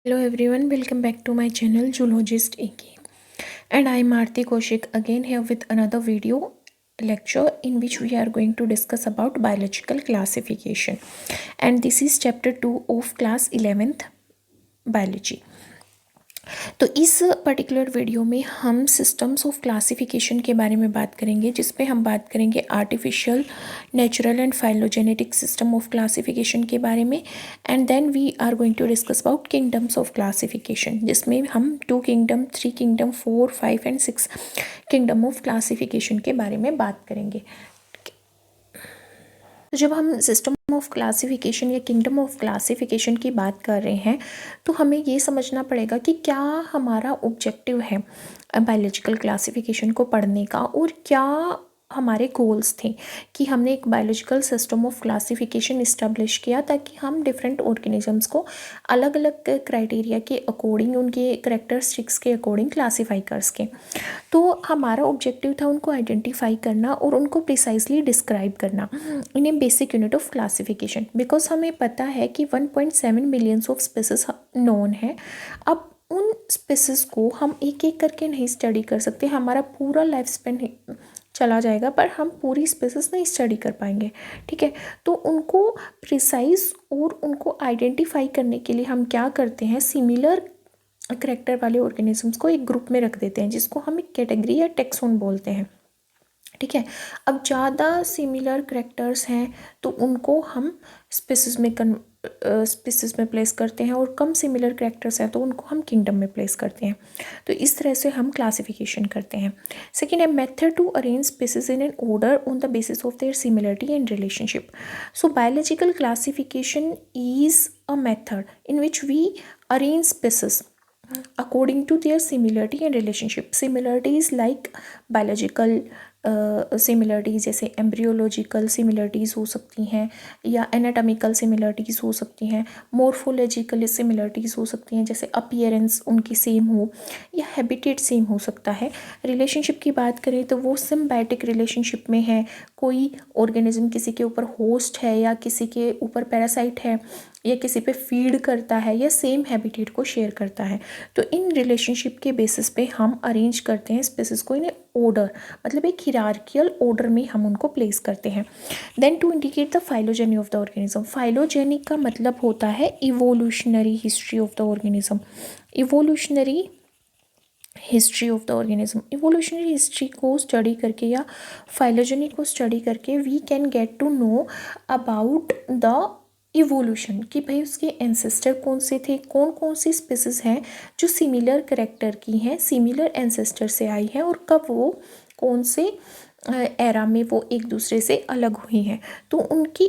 Hello everyone, welcome back to my channel Zoologist AK. And I am Aarti Kaushik again here with another video lecture in which we are going to discuss about biological classification. And this is chapter 2 of class 11th biology. तो इस particular video में हम systems of classification के बारे में बात करेंगे, जिसमें हम बात करेंगे artificial, natural and phylogenetic system of classification के बारे में. And then we are going to discuss about kingdoms of classification, जिसमें हम 2 kingdom, 3 kingdom, 4, 5 and 6 kingdom of classification के बारे में बात करेंगे. तो जब हम सिस्टम ऑफ क्लासिफिकेशन या किंगडम ऑफ क्लासिफिकेशन की बात कर रहे हैं तो हमें ये समझना पड़ेगा कि क्या हमारा ऑब्जेक्टिव है बायोलॉजिकल क्लासिफिकेशन को पढ़ने का, और क्या हमारे गोल्स थे कि हमने एक biological system of classification establish किया ताकि हम डिफरेंट ऑर्गेनिजम्स को अलग अलग क्राइटेरिया के अकॉर्डिंग, उनके करैक्टरिस्टिक्स के अकॉर्डिंग क्लासीफाई कर सकें. तो हमारा ऑब्जेक्टिव था उनको आइडेंटिफाई करना और उनको प्रिसाइजली डिस्क्राइब करना in a basic unit of classification. Because हमें पता है कि 1.7 मिलियंस ऑफ स्पीसीज नोन है. अब उन स्पीसीज को हम एक एक करके नहीं स्टडी कर सकते, हमारा पूरा लाइफ स्पेन चला जाएगा पर हम पूरी स्पीसीज नहीं स्टडी कर पाएंगे. ठीक है, तो उनको प्रिसाइज और उनको आइडेंटिफाई करने के लिए हम क्या करते हैं, सिमिलर करैक्टर वाले ऑर्गेनिजम्स को एक ग्रुप में रख देते हैं, जिसको हम एक कैटेगरी या टेक्सोन बोलते हैं. ठीक है, अब ज़्यादा सिमिलर करैक्टर्स हैं तो उनको हम स्पीसीज में प्लेस करते हैं, और कम सिमिलर करैक्टर्स हैं तो उनको हम किंगडम में प्लेस करते हैं. तो इस तरह से हम क्लासिफिकेशन करते हैं. सेकेंड है method to arrange species in an order on the basis of their similarity and relationship. So biological classification is a method in which we arrange species according to their similarity and relationship. Similarities like biological similarities जैसे embryological similarities हो सकती हैं, या anatomical similarities हो सकती हैं, morphological similarities हो सकती हैं जैसे अपीयरेंस उनकी सेम हो, या हैबिटेट सेम हो सकता है. रिलेशनशिप की बात करें तो वो सिम्बायोटिक रिलेशनशिप में है, कोई ऑर्गेनिज्म किसी के ऊपर होस्ट है या किसी के ऊपर पैरासाइट है या किसी पे फीड करता है या सेम हैबिटेट को शेयर करता है. तो इन रिलेशनशिप के बेसिस पे हम अरेंज करते हैं स्पीसीज को इन ऑर्डर, मतलब एक हिरार्कियल ऑर्डर में हम उनको प्लेस करते हैं. Then to indicate the phylogeny of the organism. Phylogeny का मतलब होता है evolutionary history of the organism. Evolutionary history of the organism, evolutionary history को स्टडी करके या फाइलोजेनी को स्टडी करके we can get to know about the evolution, कि भाई उसके एंसेस्टर कौन से थे, कौन कौन सी स्पीसीज हैं जो सिमिलर करैक्टर की हैं, सिमिलर एंसेस्टर से आई हैं, और कब वो कौन से एरा में वो एक दूसरे से अलग हुई हैं. तो उनकी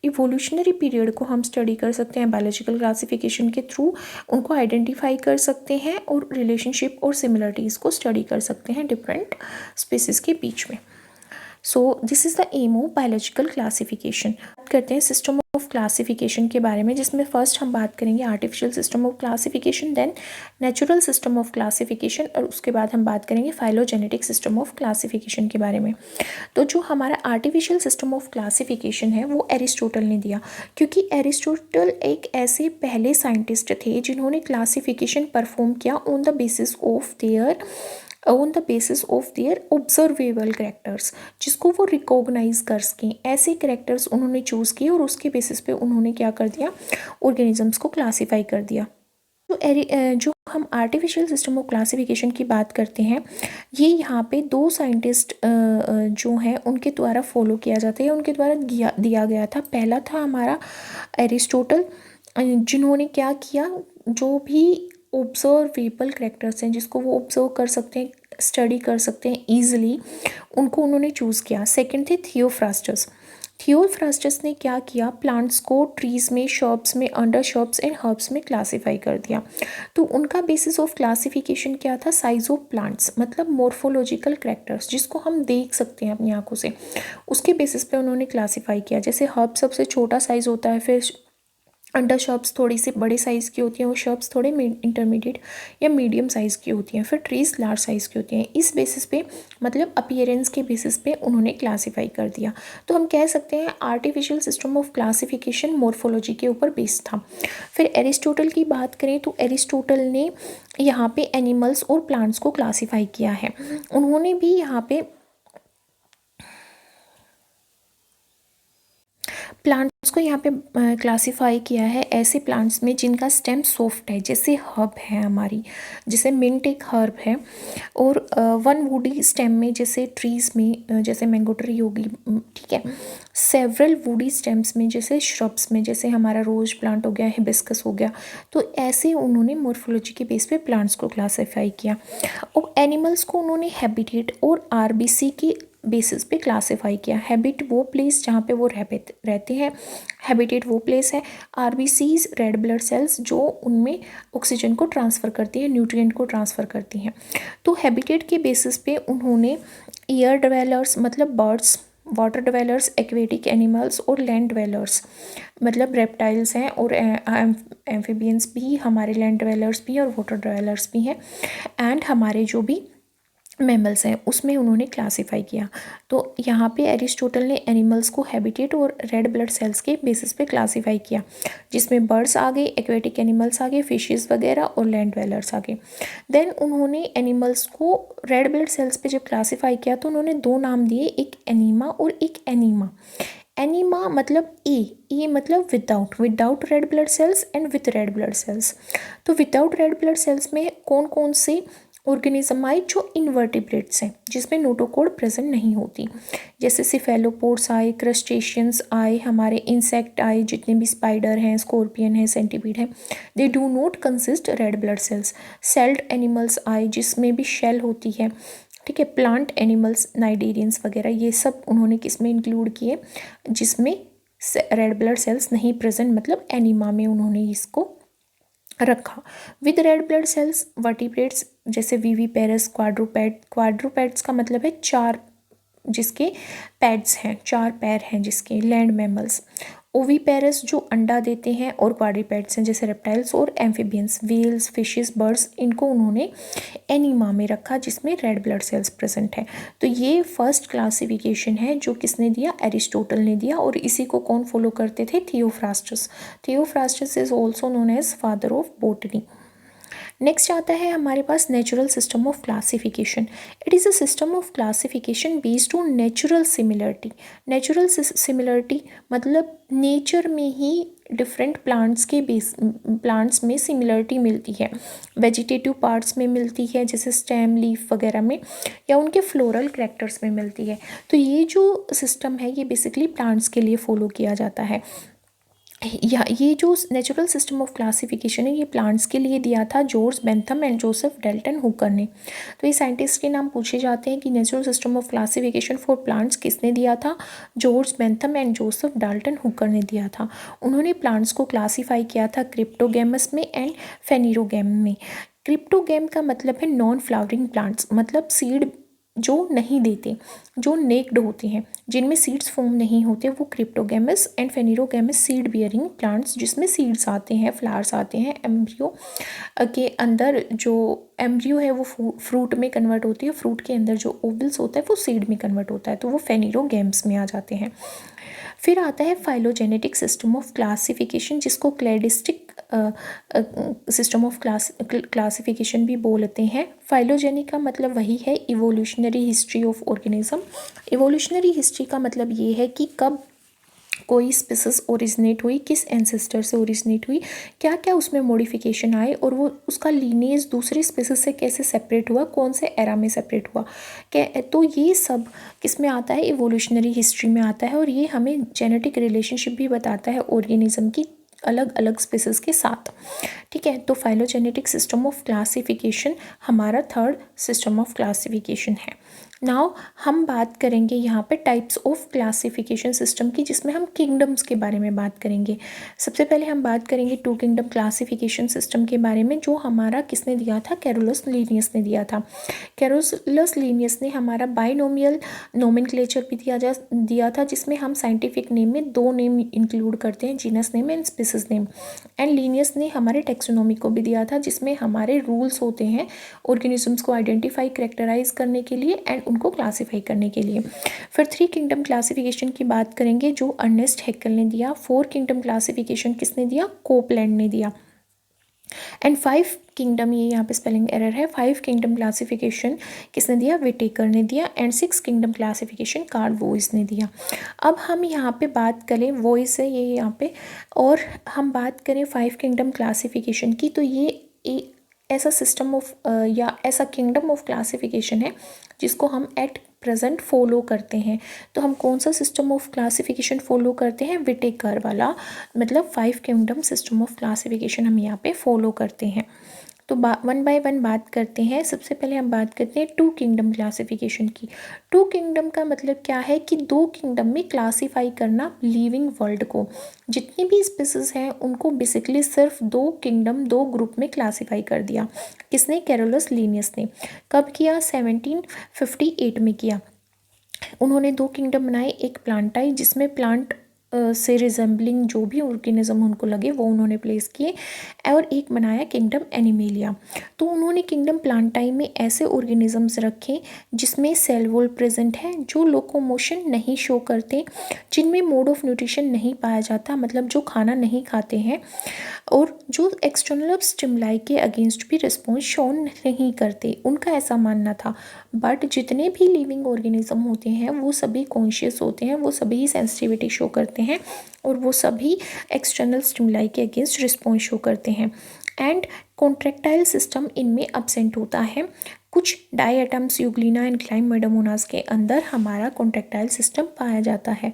इवोल्यूशनरी पीरियड को हम स्टडी कर सकते हैं बायोलॉजिकल क्लासिफिकेशन के थ्रू, उनको आइडेंटिफाई कर सकते हैं और रिलेशनशिप और सिमिलरिटीज़ को स्टडी कर सकते हैं डिफरेंट स्पीसीज के बीच में. So this is the aim of biological classification. बात करते हैं सिस्टम ऑफ क्लासिफिकेशन के बारे में, जिसमें फर्स्ट हम बात करेंगे artificial system of classification, then natural system of classification, और उसके बाद हम बात करेंगे फाइलोजेनेटिक सिस्टम ऑफ क्लासिफिकेशन के बारे में. तो जो हमारा आर्टिफिशियल सिस्टम ऑफ क्लासिफिकेशन है वो एरिस्टोटल ने दिया, क्योंकि एरिस्टोटल एक ऐसे पहले साइंटिस्ट थे जिन्होंने क्लासिफिकेशन परफॉर्म किया on the basis of there observable characters, जिसको वो रिकॉग्नाइज कर सकें. ऐसे करैक्टर्स उन्होंने चूज़ किए और उसके बेसिस पे उन्होंने क्या कर दिया, ऑर्गेनिजम्स को क्लासीफाई कर दिया. जो हम आर्टिफिशियल सिस्टम ऑफ क्लासिफिकेशन की बात करते हैं, ये यहाँ पे 2 साइंटिस्ट जो हैं उनके द्वारा फॉलो किया जाता है, उनके द्वारा दिया गया था. पहला था हमारा एरिस्टोटल, जिन्होंने क्या किया, जो भी ऑब्जर्वेबल करैक्टर्स हैं जिसको वो ऑब्जर्व कर सकते हैं, स्टडी कर सकते हैं ईजिली, उनको उन्होंने चूज़ किया. सेकंड थे थियोफ्रास्टस. थियोफ्रास्टस ने क्या किया, प्लांट्स को ट्रीज़ में, शर्ब्स में, अंडर शर्ब्स एंड हर्ब्स में क्लासीफाई कर दिया. तो उनका बेसिस ऑफ क्लासिफिकेशन क्या था, साइज ऑफ प्लांट्स, मतलब मॉर्फोलॉजिकल करैक्टर्स जिसको हम देख सकते हैं अपनी आंखों से, उसके बेसिस पे उन्होंने क्लासीफाई किया. जैसे हर्ब सबसे छोटा साइज़ होता है, फिर अंडर शर्ब्स थोड़ी सी बड़े साइज़ की होती हैं और शर्ब्स थोड़े इंटरमीडिएट या मीडियम साइज़ की होती हैं, फिर ट्रीज़ लार्ज साइज़ की होती हैं। इस बेसिस पे मतलब अपीयरेंस के बेसिस पे उन्होंने क्लासीफाई कर दिया। तो हम कह सकते हैं artificial system of classification morphology के ऊपर बेस्ड था। फिर एरिस्टोटल की बात करें तो एरिस्टोटल ने यहाँ पे एनिमल्स और प्लांट्स को क्लासीफाई किया है। उन्होंने भी यहाँ पे प्लांट्स को यहाँ पे क्लासिफाई किया है ऐसे प्लांट्स में जिनका स्टेम सॉफ्ट है, जैसे हर्ब है हमारी, जैसे मिंट एक हर्ब है। और वन वुडी स्टेम में जैसे ट्रीज़ में जैसे मैंगो ट्री होगी, ठीक है। सेवरल वुडी स्टेम्स में जैसे श्रब्स में जैसे हमारा रोज प्लांट हो गया, हिबिस्कस हो गया। तो ऐसे उन्होंने मॉर्फोलॉजी के बेस पे प्लांट्स को क्लासीफाई किया। और एनिमल्स को उन्होंने हैबिटेट और आरबीसी की बेसिस पे क्लासीफाई किया। हैबिट वो प्लेस जहाँ पे वो रहते हैं, हैबिटेट वो प्लेस है। आरबीसीज रेड ब्लड सेल्स जो उनमें ऑक्सीजन को ट्रांसफ़र करती है, न्यूट्रिएंट को ट्रांसफ़र करती हैं। तो हैबिटेट के बेसिस पे उन्होंने एयर डिवेलर्स मतलब birds, water dwellers, aquatic animals और लैंड डिवेलर्स मतलब रेप्टाइल्स हैं और एम्फीबियंस भी, हमारे लैंड डिवेलर्स भी और वाटर डिवेलर्स भी हैं, एंड हमारे जो भी मैमल्स हैं उसमें उन्होंने क्लासीफाई किया। तो यहाँ पे एरिस्टोटल ने एनिमल्स को हैबिटेट और रेड ब्लड सेल्स के बेसिस पे क्लासीफाई किया, जिसमें बर्ड्स आ गए, एक्वेटिक एनिमल्स आ गए, फिशेस वगैरह और लैंड डवेलर्स आ गए। देन उन्होंने एनिमल्स को रेड ब्लड सेल्स पे जब क्लासीफाई किया तो उन्होंने दो नाम दिए, एक एनीमा और एक एनीमा। एनीमा मतलब ए मतलब without red blood cells and with red blood cells. तो विदाउट रेड ब्लड सेल्स में कौन कौन से ऑर्गेनिज्म आए, जो इनवर्टिब्रेट्स हैं जिसमें नोटोकोड प्रेजेंट नहीं होती, जैसे सिफेलोपोड्स आए, क्रस्टेशियंस आए, हमारे इंसेक्ट आए, जितने भी स्पाइडर हैं, स्कॉर्पियन हैं, सेंटीपीड हैं, they do not consist red blood cells. Sailed animals आए जिसमें भी शेल होती है, ठीक है। प्लांट एनिमल्स, नाइडेरियंस वगैरह, ये सब उन्होंने किस में इंक्लूड किए, जिसमें रेड ब्लड सेल्स नहीं प्रेजेंट, मतलब एनिमा में उन्होंने इसको रखा। With red blood cells vertebrates जैसे विविपेरस, क्वाड्रूपेड्स का मतलब है चार, जिसके पैड्स हैं, चार पैर हैं जिसके, लैंड मैमल्स। ओविपेरस जो अंडा देते हैं, और क्वाड्रीपेड्स हैं जैसे रेप्टाइल्स और एम्फीबियंस, व्हेल्स, फिशेस, बर्ड्स, इनको उन्होंने एनीमा में रखा जिसमें रेड ब्लड सेल्स प्रेजेंट है। तो ये फर्स्ट क्लासिफिकेशन है जो किसने दिया, एरिस्टोटल ने दिया, और इसी को कौन फॉलो करते थे, Theophrastus. Theophrastus is also known as father of botany. Next आता है हमारे पास natural system of classification. It is a system of classification based on natural similarity. Natural similarity मतलब नेचर में ही डिफरेंट प्लांट्स में सिमिलरिटी मिलती है, वेजिटेटिव पार्ट्स में मिलती है जैसे स्टेम, लीफ वगैरह में, या उनके फ्लोरल कैरेक्टर्स में मिलती है। तो ये जो सिस्टम है ये बेसिकली प्लांट्स के लिए फॉलो किया जाता है। या ये जो नेचुरल सिस्टम ऑफ क्लासिफिकेशन है ये प्लांट्स के लिए दिया था George Bentham and Joseph Dalton Hooker ने। तो ये साइंटिस्ट के नाम पूछे जाते हैं कि natural system of classification for plants किसने दिया था, George Bentham and Joseph Dalton Hooker ने दिया था। उन्होंने प्लांट्स को क्लासीफाई किया था क्रिप्टोगेमस में एंड फेनिरोगेम में। क्रिप्टोगेम का मतलब है नॉन फ्लावरिंग प्लांट्स, मतलब सीड जो नहीं देते, जो नेक्ड होते हैं, जिनमें सीड्स फॉर्म नहीं होते, वो cryptogams. And फेनिरोगेमस seed bearing plants जिसमें सीड्स आते हैं, फ्लावर्स आते हैं। एम्ब्रियो के अंदर जो एम्ब्रियो है वो फ्रूट में कन्वर्ट होती है, फ्रूट के अंदर जो ओवल्स होता है वो सीड में कन्वर्ट होता है, तो वो फेनिरोगेम्स में आ जाते हैं। फिर आता है फाइलोजेनेटिक सिस्टम ऑफ क्लासिफिकेशन, जिसको क्लैडिस्टिक सिस्टम ऑफ क्लासिफिकेशन भी बोलते हैं। फाइलोजेनिक का मतलब वही है evolutionary history of organism. Evolutionary history का मतलब ये है कि कब कोई स्पीसीज ओरिजिनेट हुई, किस एंसेस्टर से ओरिजिनेट हुई, क्या क्या उसमें मॉडिफिकेशन आए, और वो उसका लीनेज दूसरी स्पीसीज से कैसे सेपरेट हुआ, कौन से एरा में सेपरेट हुआ, तो ये सब किस में आता है, इवोल्यूशनरी हिस्ट्री में आता है। और ये हमें जेनेटिक रिलेशनशिप भी बताता है ऑर्गेनिज्म की अलग अलग स्पीसीज के साथ, ठीक है। तो फाइलोजेनेटिक सिस्टम ऑफ क्लासिफिकेशन हमारा थर्ड सिस्टम ऑफ क्लासिफिकेशन है। नाउ हम बात करेंगे यहाँ पे टाइप्स ऑफ क्लासिफिकेशन सिस्टम की, जिसमें हम किंगडम्स के बारे में बात करेंगे। सबसे पहले हम बात करेंगे टू किंगडम क्लासिफिकेशन सिस्टम के बारे में, जो हमारा किसने दिया था, कैरोलस लीनियस ने दिया था। कैरोलस लीनियस ने हमारा बाइनोमियल नोमेनक्लेचर भी दिया था, जिसमें हम साइंटिफिक नेम में 2 नेम इंक्लूड करते हैं, genus name and species name. And Linnaeus ने हमारे टेक्सोनोमी को भी दिया था, जिसमें हमारे रूल्स होते हैं ऑर्गेनिजम्स को आइडेंटिफाई करेक्टराइज करने के लिए एंड उनको क्लासीफाई करने के लिए। फिर 3 किंगडम क्लासिफिकेशन की बात करेंगे, जो अर्नेस्ट हैक्केल ने दिया। 4 किंगडम क्लासिफिकेशन किसने दिया, कोपलैंड ने दिया। एंड 5 किंगडम, ये यहाँ पे स्पेलिंग एरर है, 5 किंगडम क्लासिफिकेशन किसने दिया, विटेकर ने दिया। And 6 kingdom classification Carl Woese ने दिया। अब हम यहाँ पे बात करें, वोइस है ये यहाँ पे, और हम बात करें 5 किंगडम क्लासिफिकेशन की, तो ये ऐसा सिस्टम ऑफ या ऐसा किंगडम ऑफ क्लासिफिकेशन है जिसको हम एट प्रेजेंट फॉलो करते हैं। तो हम कौन सा सिस्टम ऑफ क्लासिफिकेशन फॉलो करते हैं, विटेकर वाला, मतलब 5 किंगडम सिस्टम ऑफ क्लासिफिकेशन हम यहाँ पे फॉलो करते हैं। तो वन बाय वन बात करते हैं। सबसे पहले हम बात करते हैं टू किंगडम क्लासिफिकेशन की। टू किंगडम का मतलब क्या है कि 2 किंगडम में क्लासीफाई करना लिविंग वर्ल्ड को। जितनी भी स्पीसीज हैं उनको बेसिकली सिर्फ 2 किंगडम, 2 ग्रुप में क्लासीफाई कर दिया। किसने, कैरोलस लीनियस ने। कब किया, 1758 में किया। उन्होंने 2 किंगडम बनाए, एक प्लांटाई जिसमें प्लांट से रिजेंबलिंग जो भी ऑर्गेनिज्म उनको लगे वो उन्होंने प्लेस किए, और एक बनाया किंगडम एनिमेलिया। तो उन्होंने किंगडम प्लांटाई में ऐसे ऑर्गेनिजम्स रखे जिसमें सेल वॉल प्रेजेंट है, जो लोकोमोशन नहीं शो करते, जिनमें मोड ऑफ न्यूट्रिशन नहीं पाया जाता, मतलब जो खाना नहीं खाते हैं, और जो एक्सटर्नल स्टिमुलाई के अगेंस्ट भी रिस्पॉन्स शो नहीं करते, उनका ऐसा मानना था। बट जितने भी लिविंग ऑर्गेनिज्म होते हैं वो सभी कॉन्शियस होते हैं, वो सभी सेंसिटिविटी शो करते हैं, और वो सभी एक्सटर्नल स्टिमुलाई के अगेंस्ट रिस्पॉन्स शो करते हैं। एंड कॉन्ट्रैक्टाइल सिस्टम इनमें एब्सेंट होता है। कुछ डायटम्स, यूग्लिना एंड क्लाइमेडोमोनास के अंदर हमारा कॉन्ट्रैक्टाइल सिस्टम पाया जाता है।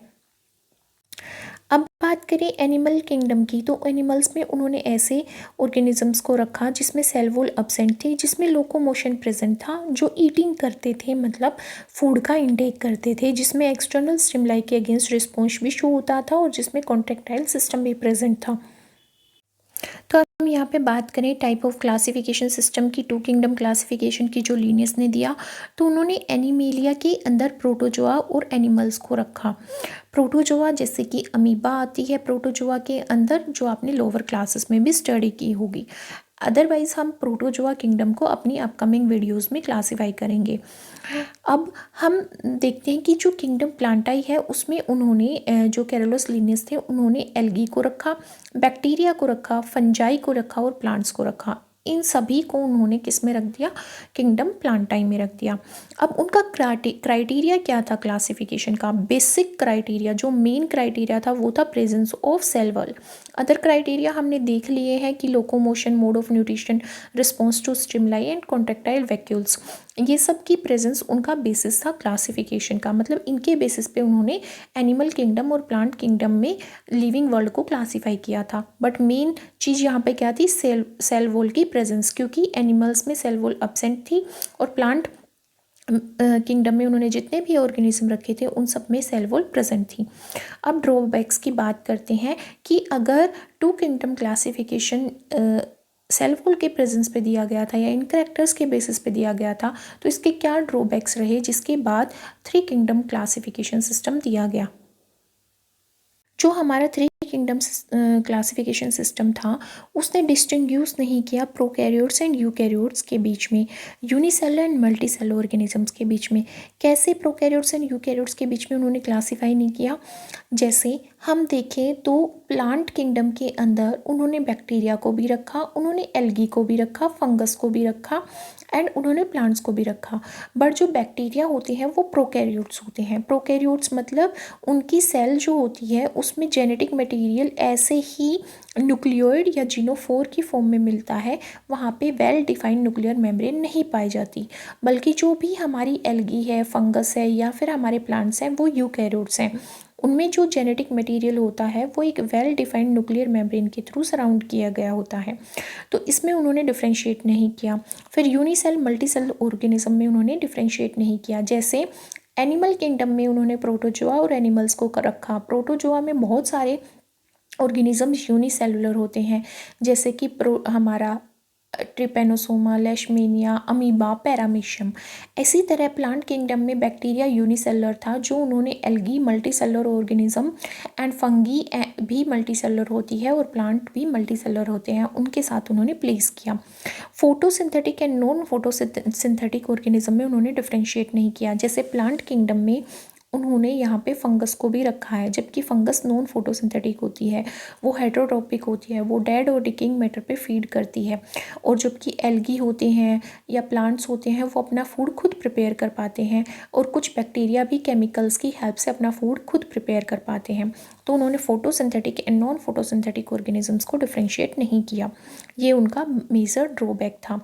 अब बात करें एनिमल किंगडम की, तो एनिमल्स में उन्होंने ऐसे ऑर्गेनिजम्स को रखा जिसमें सेल वॉल एब्सेंट थी, जिसमें लोकोमोशन प्रेजेंट था, जो ईटिंग करते थे, मतलब फूड का इंटेक करते थे, जिसमें एक्सटर्नल स्टिमुलाई के अगेंस्ट रिस्पॉन्स भी शो होता था, और जिसमें कॉन्ट्रैक्टाइल सिस्टम भी प्रेजेंट था। तो अब हम यहाँ पे बात करें टाइप ऑफ क्लासिफिकेशन सिस्टम की, टू किंगडम क्लासिफिकेशन की, जो लीनियस ने दिया। तो उन्होंने एनिमेलिया के अंदर प्रोटोजोआ और एनिमल्स को रखा। प्रोटोजोआ जैसे कि अमीबा आती है प्रोटोजोआ के अंदर, जो आपने लोअर क्लासेस में भी स्टडी की होगी। अदरवाइज हम प्रोटोजोआ किंगडम को अपनी अपकमिंग वीडियोस में क्लासिफाई करेंगे। अब हम देखते हैं कि जो किंगडम प्लांटाई है उसमें उन्होंने जो कैरोलस लीनियस थे उन्होंने एल्गी को रखा, बैक्टीरिया को रखा, फंजाई को रखा और प्लांट्स को रखा। इन सभी को उन्होंने किस में रख दिया, किंगडम प्लांटाई में रख दिया। अब उनका क्राइटेरिया क्या था क्लासिफिकेशन का, बेसिक क्राइटेरिया, जो मेन क्राइटेरिया था वो था presence of cell wall. Other criteria हमने देख लिए हैं कि locomotion, mode of nutrition, response to stimuli and contractile vacuoles, ये सब की प्रेजेंस उनका बेसिस था क्लासिफिकेशन का। मतलब इनके बेसिस पे उन्होंने एनिमल किंगडम और प्लांट किंगडम में लिविंग वर्ल्ड को क्लासीफाई किया था। बट मेन चीज़ यहाँ पे क्या थी, सेल वॉल की प्रेजेंस, क्योंकि एनिमल्स में सेल वॉल एब्सेंट थी और प्लांट किंगडम में उन्होंने जितने भी ऑर्गेनिज्म रखे थे उन सब में सेल वॉल प्रेजेंट थी। अब ड्रॉबैक्स की बात करते हैं कि अगर two kingdom classification cell wall के प्रेजेंस पे दिया गया था या इन कैरेक्टर्स के बेसिस पे दिया गया था, तो इसके क्या ड्रॉबैक्स रहे, जिसके बाद 3 किंगडम क्लासिफिकेशन सिस्टम दिया गया। जो हमारा 3 किंगडम क्लासिफिकेशन सिस्टम था उसने डिस्टिंग्यूश नहीं किया प्रोकैरियोट्स एंड यूकैरियोट्स के बीच में, यूनिसेलर एंड मल्टीसेलर ऑर्गेनिजम्स के बीच में। कैसे प्रोकैरियोट्स एंड यूकैरियोट्स के बीच में उन्होंने क्लासीफाई नहीं किया, जैसे हम देखें तो प्लांट किंगडम के अंदर उन्होंने बैक्टीरिया को भी रखा, उन्होंने एल्गी को भी रखा, फंगस को भी रखा एंड उन्होंने प्लांट्स को भी रखा। बट जो बैक्टीरिया होते हैं वो प्रोकैरियोट्स होते हैं। प्रोकैरियोट्स मतलब उनकी सेल जो होती है उसमें जेनेटिक मटेरियल ऐसे ही न्यूक्लियोइड या जीनोफोर की फॉर्म में मिलता है, वहाँ पे वेल डिफाइंड न्यूक्लियर मेम्ब्रेन नहीं पाई जाती, बल्कि जो भी हमारी एल्गी है, फंगस है या फिर हमारे प्लांट्स हैं वो यूकैरियोट्स हैं। उनमें जो जेनेटिक मटेरियल होता है वो एक वेल डिफाइंड न्यूक्लियर मेम्ब्रेन के थ्रू सराउंड किया गया होता है। तो इसमें उन्होंने डिफ्रेंशिएट नहीं किया। फिर यूनिसेल मल्टीसेल ऑर्गेनिज्म में उन्होंने डिफ्रेंशिएट नहीं किया। जैसे एनिमल किंगडम में उन्होंने प्रोटोजोआ और एनिमल्स को रखा। प्रोटोजोआ में बहुत सारे ऑर्गेनिजम्स यूनिसेलुलर होते हैं, जैसे कि हमारा ट्रिपेनोसोमा, लेशमेनिया, अमीबा, पैरामीशियम। इसी तरह प्लांट किंगडम में बैक्टीरिया यूनिसेलुलर था, जो उन्होंने algae multicellular organism and fungi भी मल्टीसेलुलर होती है और प्लांट भी मल्टीसेलुलर होते हैं, उनके साथ उन्होंने प्लेस किया। Photosynthetic and non photosynthetic organism में उन्होंने डिफ्रेंशिएट नहीं किया। जैसे प्लांट किंगडम में उन्होंने यहाँ पे फंगस को भी रखा है, जबकि फंगस नॉन फोटोसिंथेटिक होती है, वो हेटेरोट्रोपिक होती है, वो डेड और डिकिंग मैटर पे फीड करती है। और जबकि एल्गी होते हैं या प्लांट्स होते हैं वो अपना फूड खुद प्रिपेयर कर पाते हैं, और कुछ बैक्टीरिया भी केमिकल्स की हेल्प से अपना फूड खुद प्रिपेयर कर पाते हैं। तो उन्होंने photosynthetic and non photosynthetic organisms को डिफ्रेंशिएट नहीं किया। ये उनका मेजर ड्रॉबैक था।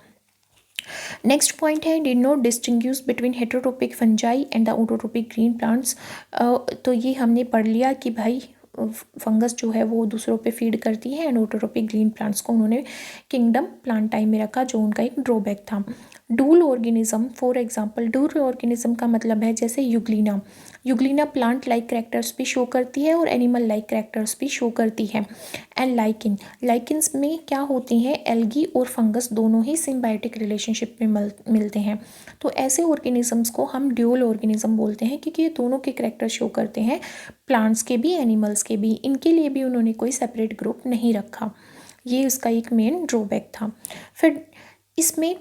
नेक्स्ट पॉइंट है did not distinguish between heterotrophic fungi and the autotrophic green plants. तो ये हमने पढ़ लिया कि भाई फंगस जो है वो दूसरों पे फीड करती है, एंड ऑटोट्रोपिक ग्रीन प्लांट्स को उन्होंने किंगडम प्लांटाई में रखा, जो उनका एक ड्रॉबैक था। डूल ऑर्गेनिज्म, फॉर एग्जांपल डूल ऑर्गेनिज्म का मतलब है जैसे युग्लिना। युग्लिना प्लांट लाइक कैरेक्टर्स भी शो करती है और एनिमल लाइक कैरेक्टर्स भी शो करती है। एंड लाइकिन्स में क्या होती हैं, एल्गी और फंगस दोनों ही सिम्बायोटिक रिलेशनशिप में मिलते हैं। तो ऐसे ऑर्गेनिजम्स को हम ड्यूल ऑर्गेनिज्म बोलते हैं, क्योंकि ये दोनों के कैरेक्टर शो करते हैं, प्लांट्स के भी एनिमल्स के भी। इनके लिए भी उन्होंने कोई सेपरेट ग्रुप नहीं रखा। ये उसका एक मेन ड्रॉबैक था। फिर इसमें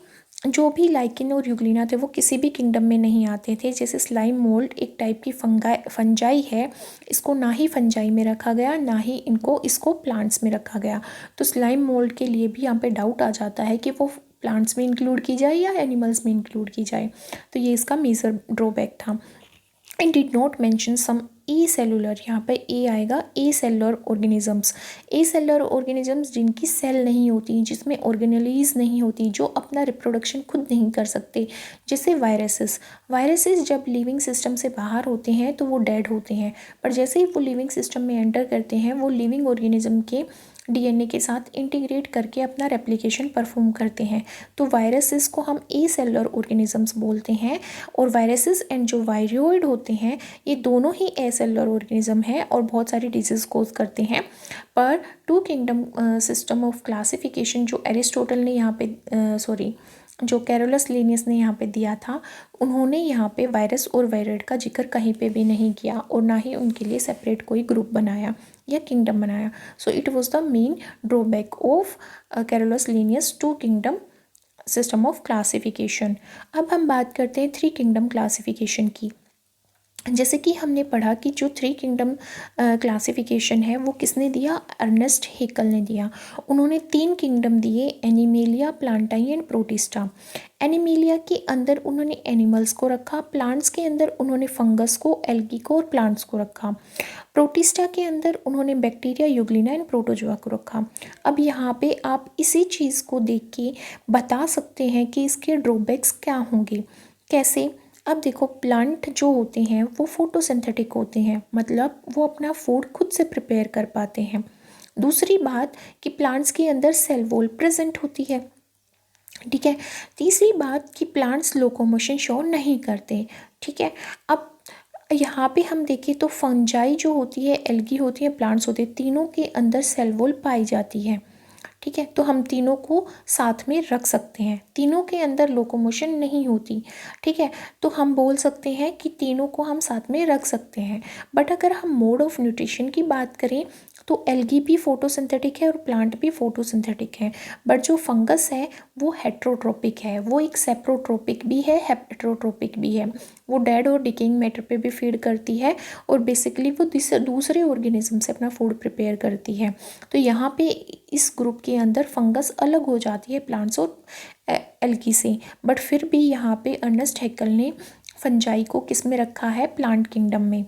जो भी लाइकिन और युग्लिना थे वो किसी भी किंगडम में नहीं आते थे। जैसे स्लाइम मोल्ड एक टाइप की फंजाई है, इसको ना ही फंजाई में रखा गया, ना ही इसको प्लांट्स में रखा गया। तो स्लाइम मोल्ड के लिए भी यहाँ पे डाउट आ जाता है कि वो प्लांट्स में इंक्लूड की जाए या एनिमल्स में इंक्लूड की जाए। तो ये इसका मेजर ड्रॉबैक था। It did not mention some acellular, यहाँ पे ए आएगा, acellular organisms. Acellular organisms जिनकी सेल नहीं होती, जिसमें ऑर्गेनेलीज नहीं होती, जो अपना रिप्रोडक्शन खुद नहीं कर सकते। जैसे वायरसेस जब लिविंग सिस्टम से बाहर होते हैं तो वो डेड होते हैं, पर जैसे ही वो लिविंग सिस्टम में एंटर करते हैं वो लिविंग ऑर्गेनिज्म के डीएनए के साथ इंटीग्रेट करके अपना रेप्लिकेशन परफॉर्म करते हैं। तो वायरसेस को हम ए सेलुलर ऑर्गेनिजम्स बोलते हैं। और वायरसेस एंड जो वायरोइड होते हैं ये दोनों ही ए सेलुलर ऑर्गेनिज्म है और बहुत सारी डिजीज कोज करते हैं। पर two kingdom system of classification जो एरिस्टोटल ने यहाँ पे जो कैरोलस लिनियस ने यहाँ पे दिया था, उन्होंने यहाँ पे वायरस और वायरोइड का जिक्र कहीं पे भी नहीं किया, और ना ही उनके लिए सेपरेट कोई ग्रुप बनाया या किंगडम बनाया। So it was the main drawback of Carolus Linnaeus two kingdom system of classification. अब हम बात करते हैं थ्री किंगडम क्लासिफिकेशन की। जैसे कि हमने पढ़ा कि जो थ्री किंगडम क्लासिफिकेशन है वो किसने दिया, अर्नेस्ट हेकल ने दिया। उन्होंने 3 किंगडम दिए, एनिमेलिया, प्लांटाई एंड प्रोटिस्टा। एनिमेलिया के अंदर उन्होंने एनिमल्स को रखा, प्लांट्स के अंदर उन्होंने फंगस को, एल्गी को और प्लांट्स को रखा। प्रोटिस्टा के अंदर उन्होंने बैक्टीरिया, यूग्लिना एंड प्रोटोजोआ को रखा। अब यहाँ पे आप इसी चीज़ को देख के बता सकते हैं कि इसके ड्रॉबैक्स क्या होंगे। कैसे, अब देखो प्लांट जो होते हैं वो फोटोसिंथेटिक होते हैं, मतलब वो अपना फूड खुद से प्रिपेयर कर पाते हैं। दूसरी बात कि प्लांट्स के अंदर सेल वॉल प्रेजेंट होती है, ठीक है। तीसरी बात कि प्लांट्स लोकोमोशन शो नहीं करते, ठीक है। अब यहाँ पे हम देखें तो फंजाई जो होती है, एल्गी होती है, प्लांट्स होते हैं, तीनों के अंदर सेल वॉल पाई जाती है, ठीक है। तो हम तीनों को साथ में रख सकते हैं, तीनों के अंदर लोकोमोशन नहीं होती, ठीक है। तो हम बोल सकते हैं कि तीनों को हम साथ में रख सकते हैं। बट अगर हम मोड ऑफ न्यूट्रिशन की बात करें तो एल्गी भी फोटोसिंथेटिक है और प्लांट भी फोटोसिंथेटिक है। बट जो फंगस है वो हेट्रोट्रोपिक है, वो एक सेप्रोट्रोपिक भी है, हेट्रोट्रोपिक भी है। वो डेड और डिकेइंग मैटर पे भी फीड करती है और बेसिकली वो दूसरे ऑर्गेनिज्म से अपना फूड प्रिपेयर करती है। तो यहाँ पे इस ग्रुप के अंदर फंगस अलग हो जाती है प्लांट्स और एल्गी से। बट फिर भी यहाँ पे अर्नेस्ट हेकल ने फंजाई को किस में रखा है, प्लांट किंगडम में।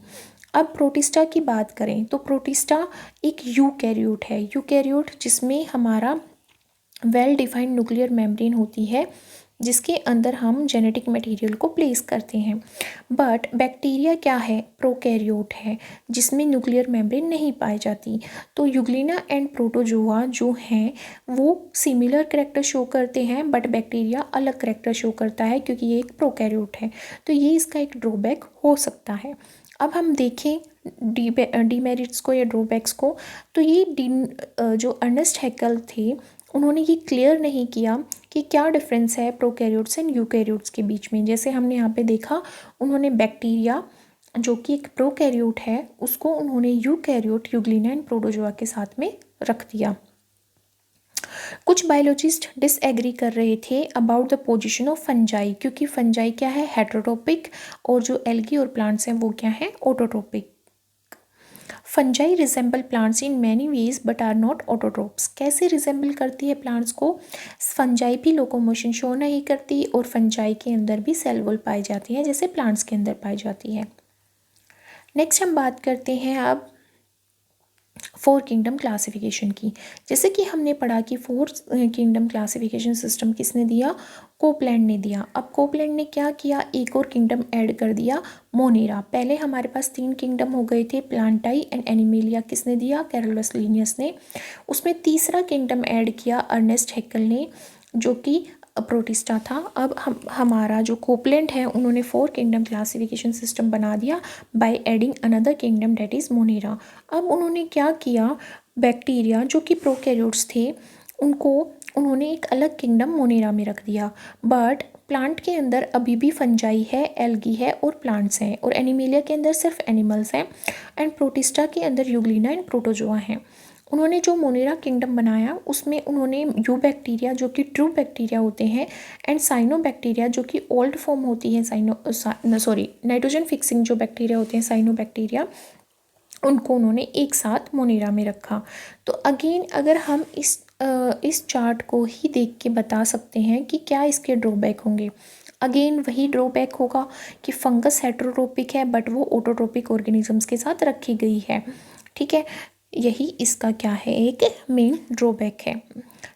अब प्रोटिस्टा की बात करें तो प्रोटिस्टा एक यूकैरियोट है, यूकैरियोट जिसमें हमारा वेल डिफाइंड न्यूक्लियर मेम्ब्रेन होती है, जिसके अंदर हम जेनेटिक मटेरियल को प्लेस करते हैं। बट बैक्टीरिया क्या है, प्रोकैरियोट है, जिसमें न्यूक्लियर मेम्ब्रेन नहीं पाई जाती। तो यूग्लिना एंड प्रोटोजोआ जो हैं वो सिमिलर करैक्टर शो करते हैं, बट बैक्टीरिया अलग करैक्टर शो करता है क्योंकि ये एक प्रोकैरियोट है। तो ये इसका एक ड्रॉबैक हो सकता है। अब हम देखें डीमेरिट्स को या ड्रॉबैक्स को। तो ये जो अर्नेस्ट हैकेल थे उन्होंने ये क्लियर नहीं किया कि क्या डिफरेंस है प्रोकैरियोट्स एंड यूकैरियोट्स के बीच में। जैसे हमने यहाँ पे देखा, उन्होंने बैक्टीरिया जो कि एक प्रोकैरियोट है उसको उन्होंने यूकैरियोट यूग्लिना एंड प्रोटोजोआ के साथ में रख दिया। कुछ बायोलॉजिस्ट डिसएग्री कर रहे थे about the position of fungi, क्योंकि फंजाई क्या है, हेटेरोट्रोपिक, और जो एल्गी और प्लांट्स हैं वो क्या है, autotrophic. Fungi resemble plants in many ways but are not autotrophs. कैसे रिजेंबल करती है प्लांट्स को, फंजाई भी लोकोमोशन शो नहीं करती और फंजाई के अंदर भी सेल वॉल पाई जाती है जैसे प्लांट्स के अंदर पाई जाती है। नेक्स्ट हम बात करते हैं अब 4 किंगडम क्लासिफिकेशन की। जैसे कि हमने पढ़ा कि 4 किंगडम क्लासिफिकेशन सिस्टम किसने दिया, कोपलैंड ने दिया। अब कोपलैंड ने क्या किया, एक और किंगडम ऐड कर दिया, मोनेरा। पहले हमारे पास 3 किंगडम हो गए थे, प्लांटाई एंड एनिमेलिया किसने दिया, कैरोलस लिनियस ने। उसमें तीसरा किंगडम ऐड किया अर्नेस्ट हैकेल ने, जो कि प्रोटिस्टा था। अब हमारा जो कोपलैंड है उन्होंने 4 किंगडम क्लासिफिकेशन सिस्टम बना दिया by adding another kingdom that is Monera. अब उन्होंने क्या किया, बैक्टीरिया जो कि प्रोकैरियोट्स थे उनको उन्होंने एक अलग किंगडम मोनेरा में रख दिया। बट प्लांट के अंदर अभी भी फंजाई है, एल्गी है और प्लांट्स हैं, और एनिमेलिया के अंदर सिर्फ एनिमल्स हैं, एंड प्रोटिस्टा के अंदर यूग्लिना एंड प्रोटोजोआ हैं। उन्होंने जो मोनेरा किंगडम बनाया उसमें उन्होंने यू बैक्टीरिया जो कि ट्रू बैक्टीरिया होते हैं एंड साइनो बैक्टीरिया जो कि ओल्ड फॉर्म होती है नाइट्रोजन फिक्सिंग जो बैक्टीरिया होते हैं साइनो बैक्टीरिया, उनको उन्होंने एक साथ मोनेरा में रखा। तो अगेन अगर हम इस चार्ट को ही देख के बता सकते हैं कि क्या इसके ड्रॉबैक होंगे। अगेन वही ड्रॉबैक होगा कि फंगस हेटेरोट्रोपिक है बट वो ऑटोट्रोपिक ऑर्गेनिजम्स के साथ रखी गई है। ठीक है, यही इसका क्या है, एक मेन ड्रॉबैक है।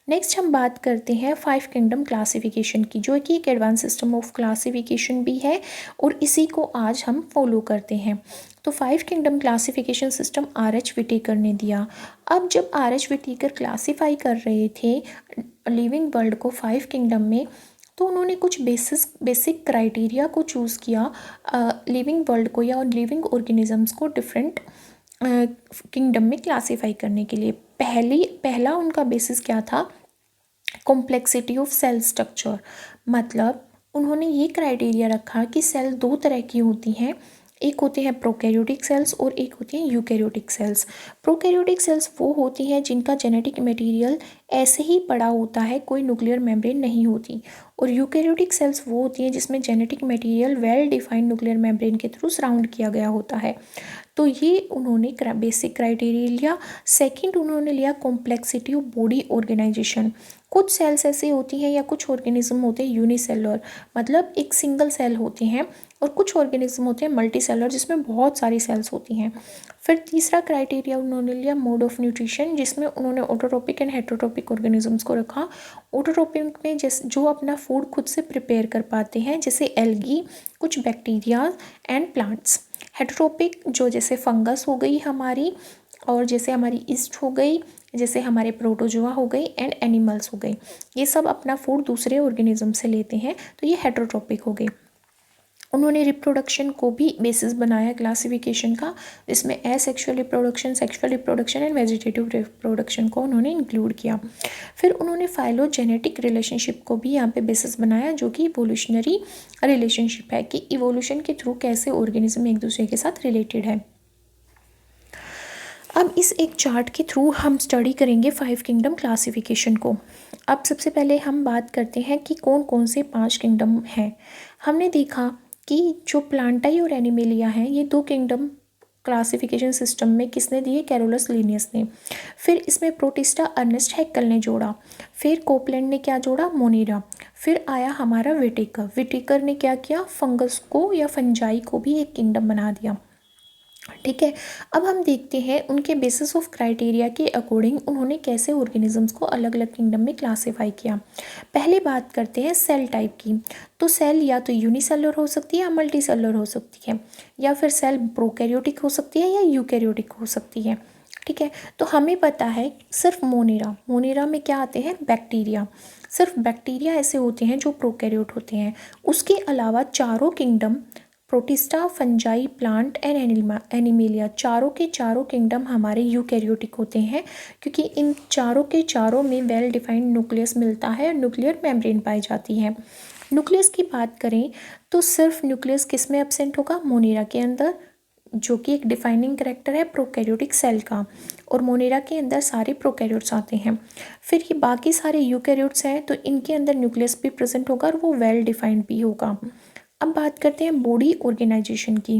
नेक्स्ट हम बात करते हैं 5 किंगडम क्लासिफिकेशन की, जो कि एक एडवांस सिस्टम ऑफ क्लासिफिकेशन भी है और इसी को आज हम फॉलो करते हैं। तो 5 kingdom classification system R.H. Whittaker ने दिया। अब जब R.H. विटेकर क्लासीफाई कर रहे थे लिविंग वर्ल्ड को 5 किंगडम में, तो उन्होंने कुछ बेसिक क्राइटेरिया को चूज़ किया लिविंग वर्ल्ड को या लिविंग ऑर्गेनिजम्स को डिफरेंट किंगडम में क्लासीफाई करने के लिए। पहला उनका बेसिस क्या था, कॉम्प्लेक्सिटी ऑफ सेल स्ट्रक्चर। मतलब उन्होंने ये क्राइटेरिया रखा कि सेल 2 तरह की होती हैं, एक होते हैं प्रोकैरियोटिक सेल्स और एक होती हैं यूकैरियोटिक सेल्स। प्रोकैरियोटिक सेल्स वो होती हैं जिनका जेनेटिक मटेरियल ऐसे ही पड़ा होता है, कोई न्यूक्लियर मेम्ब्रेन नहीं होती, और यूकैरियोटिक सेल्स वो होती हैं जिसमें genetic material well defined nuclear membrane के थ्रू सराउंड किया गया होता है। तो ये उन्होंने बेसिक क्राइटेरिया लिया। सेकंड उन्होंने लिया कॉम्प्लेक्सिटी ऑफ बॉडी ऑर्गेनाइजेशन। कुछ सेल्स ऐसी होती हैं या कुछ ऑर्गेनिज्म होते हैं यूनिसेलुलर, मतलब एक सिंगल सेल होते हैं, और कुछ ऑर्गेनिज्म होते हैं मल्टी सेलुलर जिसमें बहुत सारी सेल्स होती हैं। फिर तीसरा क्राइटेरिया उन्होंने लिया मोड ऑफ न्यूट्रिशन, जिसमें उन्होंने ऑटोट्रोपिक एंड हेटेरोट्रोपिक ऑर्गेनिजम्स को रखा। ऑटोट्रोपिक में जो अपना फूड खुद से प्रिपेयर कर पाते हैं जैसे एल्गी, कुछ बैक्टीरिया एंड प्लांट्स। हेटेरोट्रोपिक जो जैसे फंगस हो गई हमारी, और जैसे हमारी ईस्ट हो गई, जैसे हमारे प्रोटोजोआ हो गई एंड एनिमल्स हो गई, ये सब अपना फूड दूसरे ऑर्गेनिज्म से लेते हैं, तो ये हेटेरोट्रोपिक हो गई। उन्होंने रिप्रोडक्शन को भी बेसिस बनाया क्लासिफिकेशन का, जिसमें asexual reproduction, sexual reproduction and vegetative reproduction को उन्होंने इंक्लूड किया। फिर उन्होंने फाइलोजेनेटिक रिलेशनशिप को भी यहाँ पे बेसिस बनाया, जो कि इवोल्यूशनरी रिलेशनशिप है कि इवोल्यूशन के थ्रू कैसे ऑर्गेनिज्म एक दूसरे के साथ रिलेटेड है। अब इस एक चार्ट के थ्रू हम स्टडी करेंगे 5 किंगडम क्लासिफिकेशन को। अब सबसे पहले हम बात करते हैं कि कौन कौन से 5 किंगडम हैं। हमने देखा कि जो प्लांटाई और एनिमेलिया हैं ये 2 किंगडम क्लासिफिकेशन सिस्टम में किसने दिए, कैरोलस लिनियस ने। फिर इसमें प्रोटिस्टा अर्नेस्ट हैकेल ने जोड़ा। फिर कोपलैंड ने क्या जोड़ा, मोनेरा। फिर आया हमारा विटेकर ने क्या किया, फंगस को या फंजाई को भी एक किंगडम बना दिया। ठीक है। अब हम देखते हैं उनके बेसिस ऑफ क्राइटेरिया के अकॉर्डिंग उन्होंने कैसे ऑर्गेनिजम्स को अलग अलग किंगडम में क्लासीफाई किया। पहले बात करते हैं सेल टाइप की। तो सेल या तो यूनिसेलुलर हो सकती है या मल्टी सेलुलर हो सकती है, या फिर सेल प्रोकैरियोटिक हो सकती है या यूकैरियोटिक हो सकती है। ठीक है। तो हमें पता है सिर्फ मोनेरा में क्या आते हैं, बैक्टीरिया। सिर्फ बैक्टीरिया ऐसे होते हैं जो प्रोकैरियोट होते हैं। उसके अलावा चारों kingdom, protista, fungi, plant and animalia, चारों के चारों किंगडम हमारे यूकैरियोटिक होते हैं, क्योंकि इन चारों के चारों में वेल डिफाइंड न्यूक्लियस मिलता है और न्यूक्लियर मेम्ब्रेन पाई जाती है। न्यूक्लियस की बात करें तो सिर्फ न्यूक्लियस किस में एब्सेंट होगा, मोनेरा के अंदर, जो कि एक डिफाइनिंग करेक्टर है प्रोकैरियोटिक सेल का, और मोनेरा के अंदर सारे प्रोकैरियोट्स आते हैं। फिर ये बाकी सारे यूकैरियोट्स हैं तो इनके अंदर न्यूक्लियस भी प्रेजेंट होगा और वो वेल डिफाइंड भी होगा। अब बात करते हैं बॉडी ऑर्गेनाइजेशन की,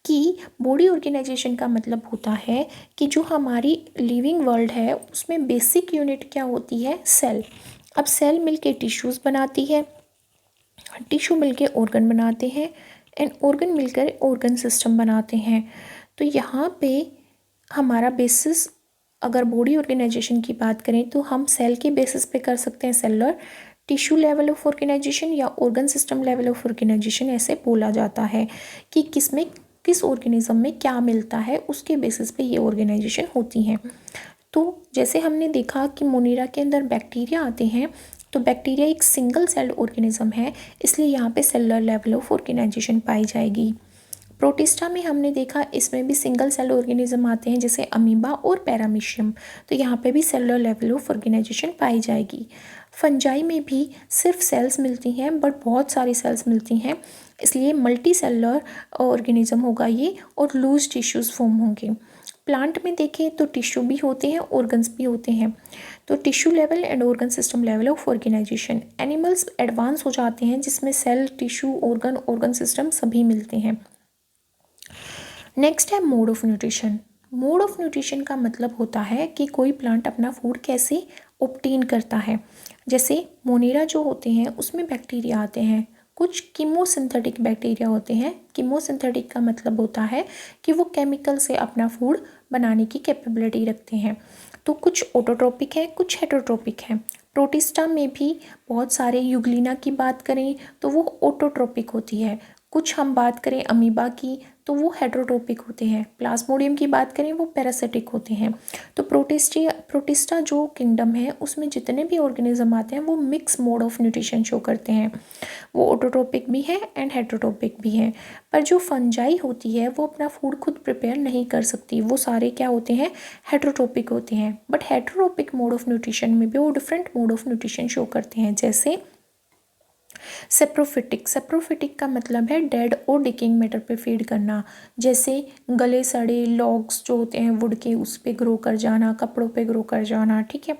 कि बॉडी ऑर्गेनाइजेशन का मतलब होता है कि जो हमारी लिविंग वर्ल्ड है उसमें बेसिक यूनिट क्या होती है, सेल। अब सेल मिलके टिश्यूज़ बनाती है, टिश्यू मिलके ऑर्गन बनाते हैं, एंड ऑर्गन मिलकर ऑर्गन सिस्टम बनाते हैं। तो यहाँ पे हमारा बेसिस, अगर बॉडी ऑर्गेनाइजेशन की बात करें तो हम सेल के बेसिस पे कर सकते हैं cellular, tissue level of organisation या organ system level of organisation ऐसे बोला जाता है, कि किसमें किस ऑर्गेनिज्म में क्या मिलता है उसके बेसिस पे ये ऑर्गेनाइजेशन होती हैं। तो जैसे हमने देखा कि मोनेरा के अंदर बैक्टीरिया आते हैं, तो बैक्टीरिया एक सिंगल सेल्ड ऑर्गेनिज्म है, इसलिए यहाँ पे सेलुलर लेवल ऑफ ऑर्गेनाइजेशन पाई जाएगी। प्रोटिस्टा में हमने देखा इसमें भी सिंगल सेल ऑर्गेनिज्म आते हैं जैसे अमीबा और पैरामीशियम, तो यहाँ पे भी सेलुलर लेवल ऑफ ऑर्गेनाइजेशन पाई जाएगी। फंजाई में भी सिर्फ सेल्स मिलती हैं बट बहुत सारी सेल्स मिलती हैं, इसलिए मल्टी सेलुलर ऑर्गेनिज्म होगा ये, और लूज टिश्यूज़ फॉर्म होंगे। प्लांट में देखें तो टिश्यू भी होते हैं, ऑर्गन्स भी होते हैं, तो tissue level and organ system level of organization. Animals advance हो जाते हैं जिसमें सेल, टिश्यू, ऑर्गन सिस्टम सभी मिलते हैं। नेक्स्ट है mode of nutrition. Mode of nutrition का मतलब होता है कि कोई प्लांट अपना फूड कैसे ऑब्टेन करता है। जैसे मोनेरा जो होते हैं उसमें बैक्टीरिया आते हैं, कुछ कीमोसिंथेटिक बैक्टीरिया होते हैं। कीमोसिंथेटिक का मतलब होता है कि वो केमिकल से अपना फूड बनाने की कैपेबिलिटी रखते हैं। तो कुछ ऑटोट्रोपिक है, कुछ हेटरोट्रोपिक है। प्रोटिस्टा में भी बहुत सारे, यूग्लिना की बात करें तो वो ऑटोट्रोपिक होती है, कुछ हम बात करें अमीबा की तो वो हेटरोट्रोपिक होते हैं, प्लाज्मोडियम की बात करें वो पैरासिटिक होते हैं। तो प्रोटिस्टा जो किंगडम है उसमें जितने भी ऑर्गेनिज्म आते हैं वो mix mode of nutrition show करते हैं, वो ऑटोट्रोपिक भी है एंड हेटरोट्रोपिक भी है। पर जो फंजाई होती है वो अपना फूड खुद प्रिपेयर नहीं कर सकती, वो सारे क्या होते हैं, हेटरोट्रोपिक होते हैं। But heterotrophic mode of nutrition में भी वो different mode of nutrition show करते हैं, जैसे सेप्रोफिटिक का मतलब है डेड और डिकिंग मैटर पे फीड करना, जैसे गले सड़े लॉग्स जो होते हैं वुड के, उस पे ग्रो कर जाना, कपड़ों पे ग्रो कर जाना। ठीक है।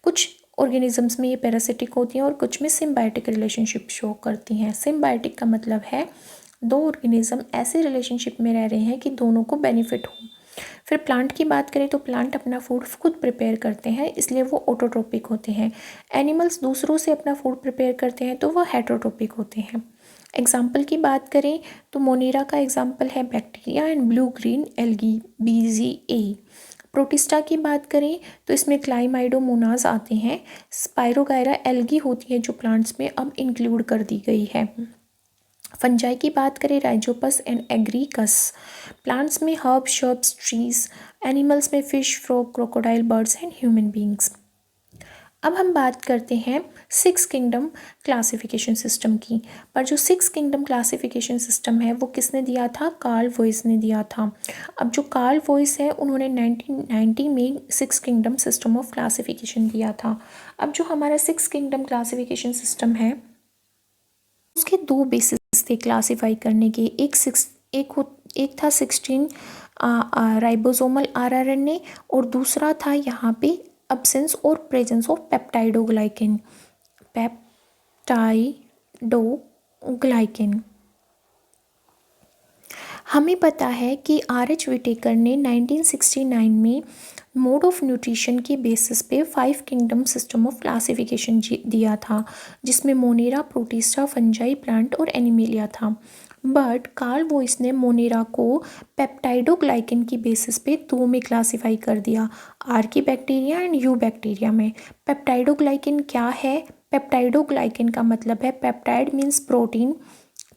कुछ ऑर्गेनिजम्स में ये पैरासिटिक होती हैं और कुछ में सिम्बायोटिक रिलेशनशिप शो करती हैं। सिम्बायोटिक का मतलब है दो ऑर्गेनिज्म ऐसे रिलेशनशिप में रह रहे हैं कि दोनों को बेनिफिट हो। फिर प्लांट की बात करें तो प्लांट अपना फूड खुद प्रिपेयर करते हैं, इसलिए वो ऑटोट्रोपिक होते हैं। एनिमल्स दूसरों से अपना फूड प्रिपेयर करते हैं तो वो हेटरोट्रोपिक होते हैं। एग्जाम्पल की बात करें तो मोनेरा का एग्जाम्पल है bacteria and blue green algae BZA। Protista की बात करें तो इसमें क्लाइमाइडोमोनाज आते हैं। स्पाइरोगायरा एल्गी होती है जो प्लांट्स में अब इंक्लूड कर दी गई है। फंजाई की बात करें राइजोपस एंड एग्रीकस। प्लांट्स में हर्ब, शर्ब्स, ट्रीज। एनिमल्स में fish, frog, crocodile, birds and human beings. अब हम बात करते हैं सिक्स किंगडम क्लासिफिकेशन सिस्टम की। पर जो सिक्स किंगडम क्लासिफिकेशन सिस्टम है वो किसने दिया था, कार्ल वॉइस ने दिया था। अब जो कार्ल वॉइस है उन्होंने 1990 में six kingdom system of classification दिया था। अब जो हमारा सिक्स किंगडम क्लासिफिकेशन सिस्टम है उसके दो बेसिस थे क्लासिफाई करने के, एक था 16 राइबोसोमल RNA और दूसरा था यहाँ पे अब्सेंस और प्रेजेंस ऑफ पेप्टाइडोग्लाइकेन। हमें पता है कि RH विटेकर ने 1969 में मोड ऑफ न्यूट्रिशन के बेसिस पे 5 किंगडम सिस्टम ऑफ क्लासिफिकेशन दिया था, जिसमें मोनेरा, प्रोटिस्टा, फंजाई, प्लांट और एनिमेलिया था। बट कार्ल वोइस ने मोनेरा को पेप्टाइडोग्लाइकन की बेसिस पे दो में क्लासिफाई कर दिया, archaebacteria and eubacteria में। पेप्टाइडोग्लाइकन क्या है? पेप्टाइडोग्लाइकन का मतलब है, peptide means protein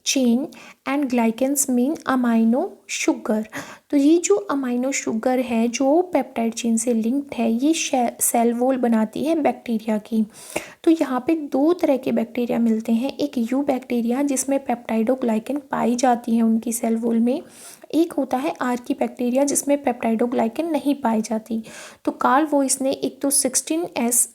chain and glycans mean amino sugar. तो ये जो अमाइनो शुगर है जो पेप्टाइड चेन से लिंक्ड है, ये सेल वॉल बनाती है बैक्टीरिया की। तो यहाँ पे दो तरह के बैक्टीरिया मिलते हैं, एक यू बैक्टीरिया जिसमें पेप्टाइडोग्लाइकन पाई जाती है उनकी सेल वॉल में, एक होता है आर्की बैक्टीरिया जिसमें पेप्टाइडोग्लाइकन नहीं पाई जाती। तो कार्ल वोइस ने एक तो 16S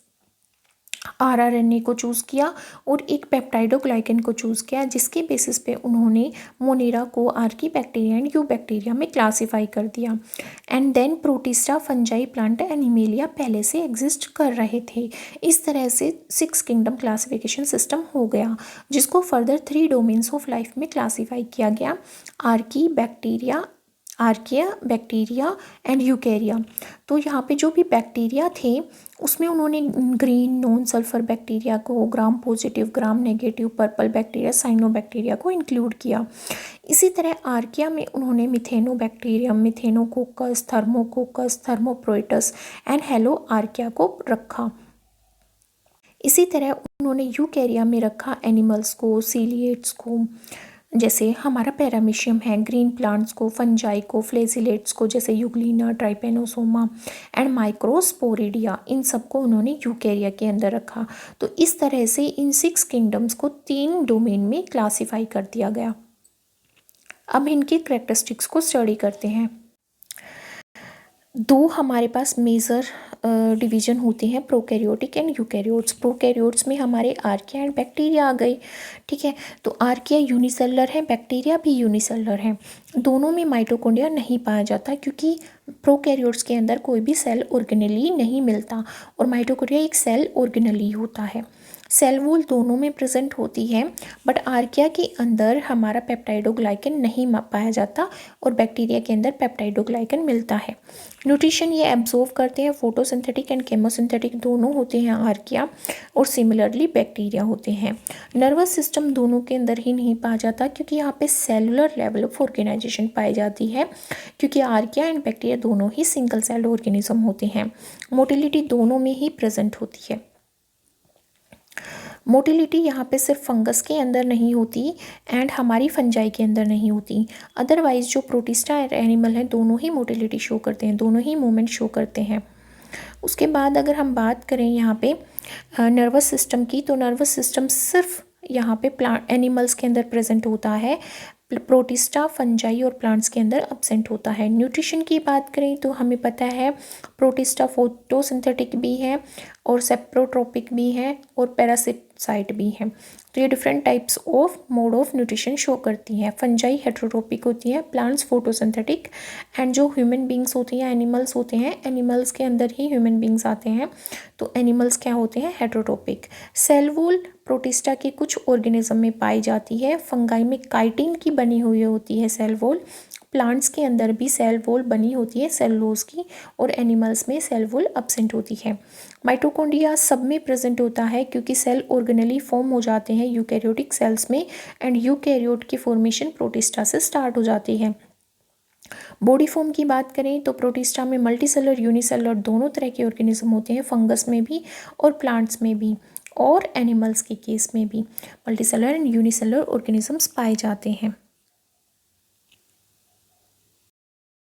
आरआरएनए को चूज़ किया और एक पेप्टाइडोग्लाइकन को चूज़ किया, जिसके बेसिस पे उन्होंने मोनेरा को archaebacteria and eubacteria में क्लासिफाई कर दिया। And then Protista, fungi, plant, Animalia पहले से एग्जिस्ट कर रहे थे। इस तरह से 6 किंगडम क्लासिफिकेशन सिस्टम हो गया, जिसको फर्दर 3 डोमेन्स ऑफ लाइफ में क्लासीफाई किया गया, Archie bacteria, archaea bacteria and Eukarya. तो यहाँ पे जो भी बैक्टीरिया थे उसमें उन्होंने ग्रीन नॉन सल्फर बैक्टीरिया को, gram positive, gram negative, purple bacteria, cyanobacteria को इंक्लूड किया। इसी तरह आर्किया में उन्होंने methanobacterium, methanococcus, thermococcus, thermoproteus and haloarchaea को रखा। इसी तरह उन्होंने यूकेरिया में रखा एनिमल्स को, सीलिएट्स को, जैसे हमारा पैरामीशियम है, ग्रीन प्लांट्स को, फंजाई को, फ्लेजिलेट्स को जैसे यूग्लिना, ट्राइपेनोसोमा एंड माइक्रोस्पोरिडिया, इन सबको उन्होंने यूकेरिया के अंदर रखा। तो इस तरह से इन 6 किंगडम्स को 3 डोमेन में क्लासिफाई कर दिया गया। अब इनकी कैरेक्टरिस्टिक्स को स्टडी करते हैं। दो हमारे पास मेजर डिवीजन होते हैं, प्रोकैरियोटिक एंड यूकैरियोट्स। प्रोकैरियोट्स में हमारे आर्किया एंड बैक्टीरिया आ गए, ठीक है। तो आर्किया यूनिसेलुलर है, बैक्टीरिया भी यूनिसेलुलर है। दोनों में माइटोकॉन्ड्रिया नहीं पाया जाता क्योंकि प्रोकैरियोट्स के अंदर कोई भी सेल ऑर्गेनेली नहीं मिलता और माइटोकॉन्ड्रिया एक सेल ऑर्गेनेली होता है। सेल वॉल दोनों में प्रेजेंट होती है, बट आर्किया के अंदर हमारा पेप्टाइडोग्लाइकन नहीं पाया जाता और बैक्टीरिया के अंदर पेप्टाइडोग्लाइकन मिलता है। न्यूट्रिशन ये एब्जॉर्व करते हैं, फोटोसिंथेटिक एंड केमोसिंथेटिक दोनों होते हैं आर्किया, और सिमिलरली बैक्टीरिया होते हैं। नर्वस सिस्टम दोनों के अंदर ही नहीं पाया जाता क्योंकि यहाँ पे सेलुलर लेवल ऑफ ऑर्गेनाइजेशन पाई जाती है, क्योंकि आर्किया एंड बैक्टीरिया दोनों ही सिंगल सेल ऑर्गेनिज्म होते हैं। मोटिलिटी दोनों में ही प्रेजेंट होती है। मोटिलिटी यहाँ पे सिर्फ फंगस के अंदर नहीं होती एंड हमारी फंजाई के अंदर नहीं होती, अदरवाइज जो प्रोटिस्टा एनिमल हैं दोनों ही मोटिलिटी शो करते हैं, दोनों ही मूवमेंट शो करते हैं। उसके बाद अगर हम बात करें यहाँ पे नर्वस सिस्टम की, तो नर्वस सिस्टम सिर्फ यहाँ पे प्लांट एनिमल्स के अंदर प्रेजेंट होता है, प्रोटिस्टा, फंजाई और प्लांट्स के अंदर एब्सेंट होता है। न्यूट्रिशन की बात करें तो हमें पता है प्रोटिस्टा फोटोसिंथेटिक भी है और सेप्रोट्रोपिक भी है और पैरासिटाइड भी है। तो ये different types of mode of nutrition show करती हैं। फंजाई हेटेरोट्रोपिक होती है, प्लांट्स फोटोसिंथेटिक, एंड जो ह्यूमन बींग्स होती हैं, एनिमल्स होते हैं, एनिमल्स के अंदर ही ह्यूमन बींग्स आते हैं, तो एनिमल्स क्या होते हैं, हेटेरोट्रोपिक। सेल वॉल प्रोटिस्टा के कुछ ऑर्गेनिज्म में पाई जाती है, फंगाई में काइटिन की बनी हुई होती है सेल वॉल, प्लांट्स के अंदर भी सेल वॉल बनी होती है सेलुलोज की, और एनिमल्स में सेल वॉल एब्सेंट होती है। माइटोकॉन्ड्रिया सब में प्रेजेंट होता है क्योंकि सेल ऑर्गेनली फॉर्म हो जाते हैं यूकैरियोटिक सेल्स में, एंड यूकैरियोट की फॉर्मेशन प्रोटिस्टा से स्टार्ट हो जाती है। बॉडी फॉर्म की बात करें तो प्रोटिस्टा में मल्टीसेलर, यूनिसेलर दोनों तरह के ऑर्गेनिज्म होते हैं, फंगस में भी और प्लांट्स में भी, और एनिमल्स के केस में भी मल्टीसेलर एंड यूनिसेलर ऑर्गेनिजम्स पाए जाते हैं।